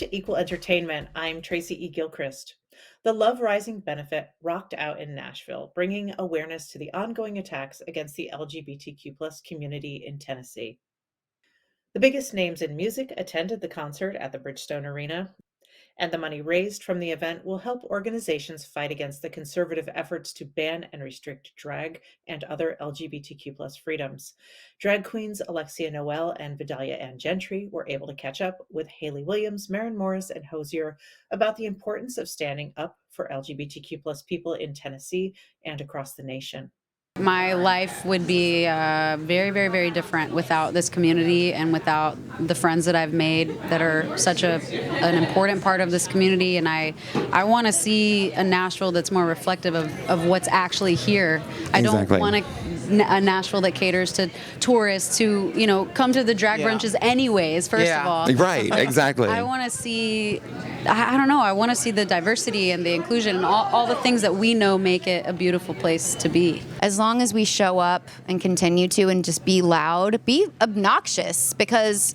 to Equal Entertainment. I'm Tracy E. Gilchrist. The Love Rising benefit rocked out in Nashville, bringing awareness to the ongoing attacks against the LGBTQ plus community in Tennessee. The biggest names in music attended the concert at the Bridgestone Arena, and the money raised from the event will help organizations fight against the conservative efforts to ban and restrict drag and other LGBTQ plus freedoms. Drag queens Alexia, Noelle, and Vidalia and Gentry were able to catch up with Hayley Williams, Maren Morris, and Hozier about the importance of standing up for LGBTQ plus people in Tennessee and across the nation. My life would be very, very, very different without this community and without the friends that I've made that are such an important part of this community. And I want to see a Nashville that's more reflective of what's actually here. I don't want a Nashville that caters to tourists who, come to the drag brunches anyways, first of all. Right, exactly. I want to see, I don't know, I want to see the diversity and the inclusion and all the things that we know make it a beautiful place to be. As long as we show up and continue to and just be loud, be obnoxious, because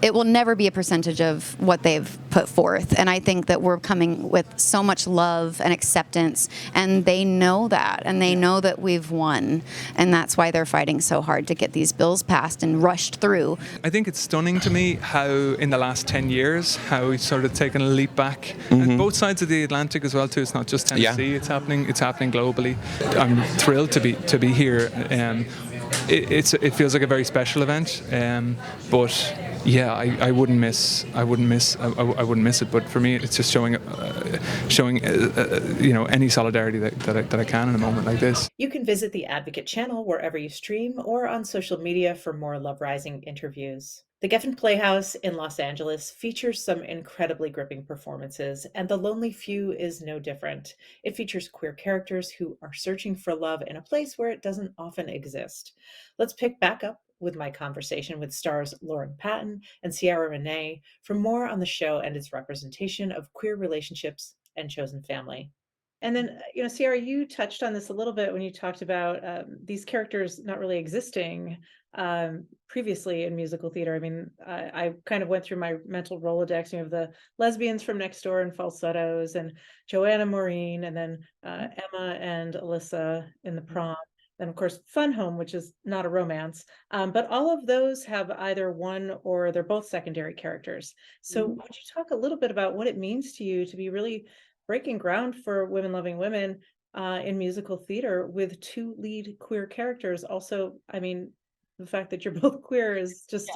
it will never be a percentage of what they've put forth. And I think that we're coming with so much love and acceptance, and they know that, and they know that we've won. And that's why they're fighting so hard to get these bills passed and rushed through. I think it's stunning to me how in the last 10 years, how we've sort of taken a leap back. And both sides of the Atlantic as well too. It's not just Tennessee, it's happening globally. I'm thrilled to be here. It feels like a very special event, but yeah, I wouldn't miss it. But for me, it's just showing any solidarity that I can in a moment like this. You can visit the Advocate channel wherever you stream or on social media for more Love Rising interviews. The Geffen Playhouse in Los Angeles features some incredibly gripping performances, and The Lonely Few is no different. It features queer characters who are searching for love in a place where it doesn't often exist. Let's pick back up with my conversation with stars Lauren Patten and Ciara Renée for more on the show and its representation of queer relationships and chosen family. And then, Ciara, you touched on this a little bit when you talked about these characters not really existing previously in musical theater. I mean, I kind of went through my mental Rolodex. You have the lesbians from Next Door and Falsettos, and Joanna Maureen, and then Emma and Alyssa in The Prom. And of course, Fun Home, which is not a romance. But all of those have either one or they're both secondary characters. So would you talk a little bit about what it means to you to be really breaking ground for women loving women in musical theater with two lead queer characters? Also, I mean, the fact that you're both queer is just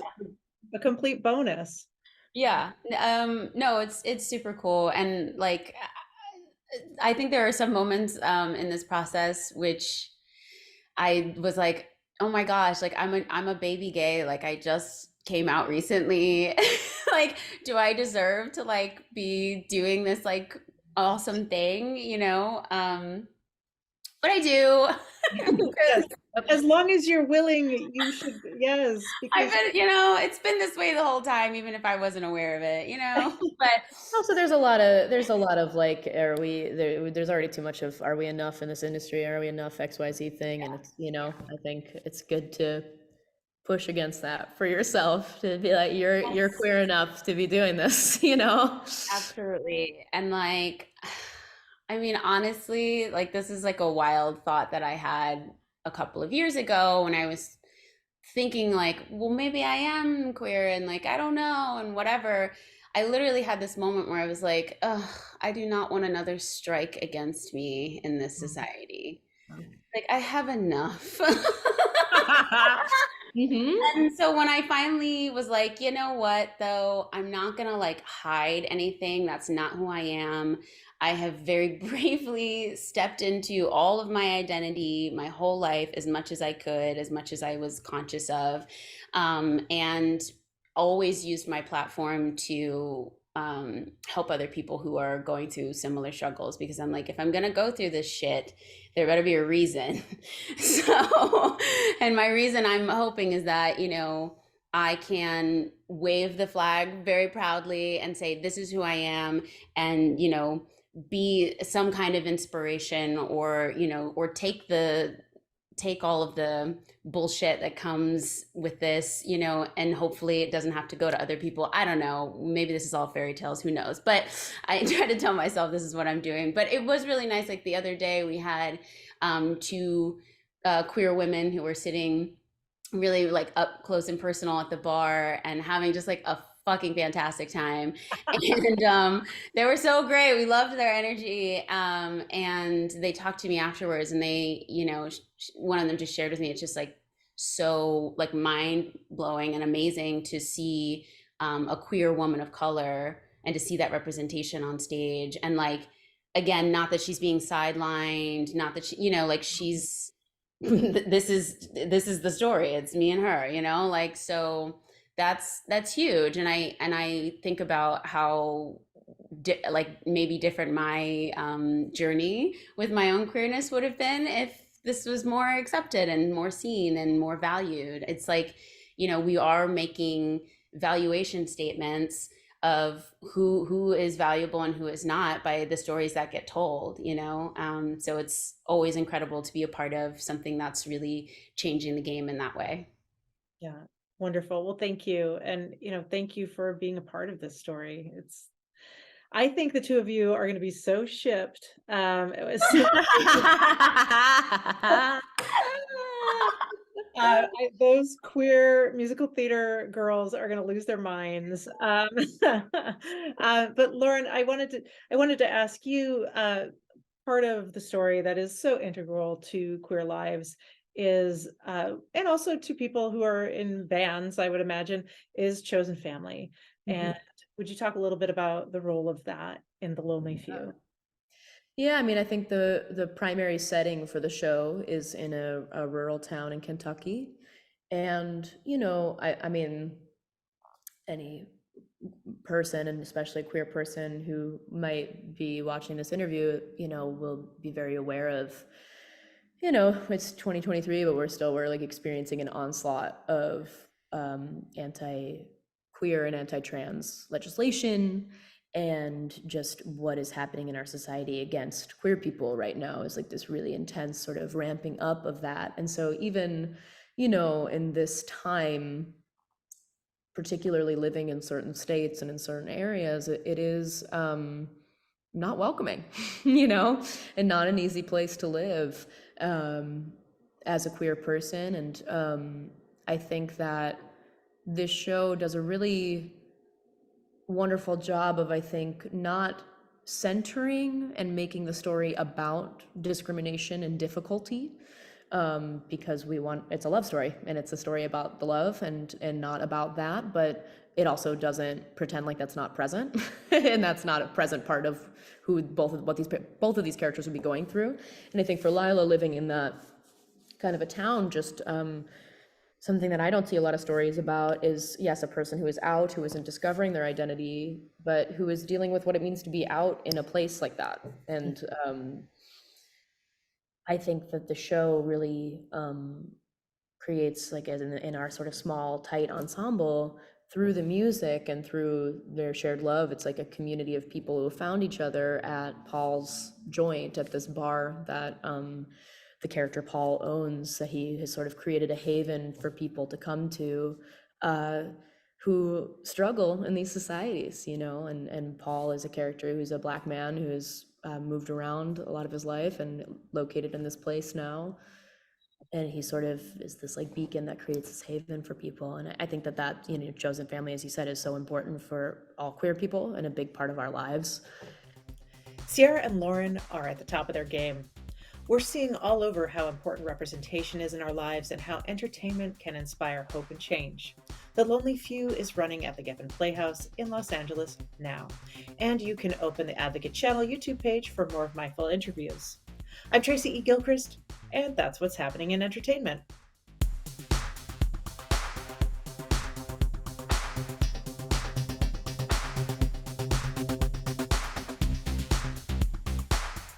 a complete bonus. Yeah. No, it's super cool. And like, I think there are some moments in this process which I was like, oh my gosh, like I'm a baby gay. Like I just came out recently. Like, do I deserve to like be doing this like awesome thing, but I do. Yes. As long as you're willing, you should. Yes, I've been, it's been this way the whole time, even if I wasn't aware of it, But also, there's a lot of like, there's already too much of, are we enough in this industry? Are we enough XYZ thing? And it's, I think it's good to push against that for yourself, to be like, you're queer enough to be doing this, Absolutely. And like, I mean, honestly, like this is like a wild thought that I had a couple of years ago when I was thinking like, well, maybe I am queer and like, I don't know, and whatever. I literally had this moment where I was like, ugh, I do not want another strike against me in this society. Like I have enough. And so when I finally was like, you know what, though, I'm not gonna like hide anything. That's not who I am. I have very bravely stepped into all of my identity, my whole life, as much as I could, as much as I was conscious of, and always used my platform to help other people who are going through similar struggles, because I'm like, if I'm gonna go through this shit, there better be a reason. So, and my reason I'm hoping is that, I can wave the flag very proudly and say, this is who I am, and, be some kind of inspiration, or, or take the take all of the bullshit that comes with this, you know, and hopefully it doesn't have to go to other people. I don't know. Maybe this is all fairy tales. Who knows? But I try to tell myself this is what I'm doing. But it was really nice. Like the other day, we had two queer women who were sitting really like up close and personal at the bar and having just like a fucking fantastic time. And they were so great. We loved their energy. And they talked to me afterwards, and they, you know, one of them just shared with me, it's just like so like mind blowing and amazing to see a queer woman of color and to see that representation on stage. And like, again, not that she's being sidelined, not that she, you know, like she's, this is the story. It's me and her, you know, like, so that's huge. And I think about how like maybe different my journey with my own queerness would have been if this was more accepted and more seen and more valued. It's like, you know, we are making valuation statements of who is valuable and who is not by the stories that get told, you know. So it's always incredible to be a part of something that's really changing the game in that way. Yeah, wonderful. Well, thank you. And, you know, thank you for being a part of this story. I think the two of you are going to be so shipped. It was those queer musical theater girls are going to lose their minds. But Lauren, I wanted to ask you, part of the story that is so integral to queer lives is, and also to people who are in bands, I would imagine, is chosen family. And would you talk a little bit about the role of that in The Lonely Few? Yeah, I mean, I think the primary setting for the show is in a rural town in Kentucky. And, you know, I mean, any person, and especially a queer person who might be watching this interview, you know, will be very aware of, you know, it's 2023, but we're like experiencing an onslaught of anti-queer and anti-trans legislation, and just what is happening in our society against queer people right now is like this really intense sort of ramping up of that. And so even, you know, in this time, particularly living in certain states and in certain areas, it is not welcoming, you know, and not an easy place to live as a queer person. And I think that this show does a really wonderful job of, I think, not centering and making the story about discrimination and difficulty, because it's a love story, and it's a story about the love and not about that, but it also doesn't pretend like that's not present and that's not a present part of who both of these characters would be going through. And I think for Lila, living in that kind of a town, just something that I don't see a lot of stories about is, yes, a person who is out, who isn't discovering their identity, but who is dealing with what it means to be out in a place like that. And I think that the show really creates, like, as in our sort of small, tight ensemble, through the music and through their shared love, it's like a community of people who found each other at Paul's joint, at this bar that the character Paul owns, that he has sort of created a haven for people to come to who struggle in these societies, you know. And Paul is a character who's a Black man who has moved around a lot of his life and located in this place now. And he sort of is this like beacon that creates this haven for people. And I think that, you know, chosen family, as you said, is so important for all queer people and a big part of our lives. Ciara and Lauren are at the top of their game. We're seeing all over how important representation is in our lives and how entertainment can inspire hope and change. The Lonely Few is running at the Geffen Playhouse in Los Angeles now, and you can open the Advocate Channel YouTube page for more of my full interviews. I'm Tracy E. Gilchrist, and that's what's happening in entertainment.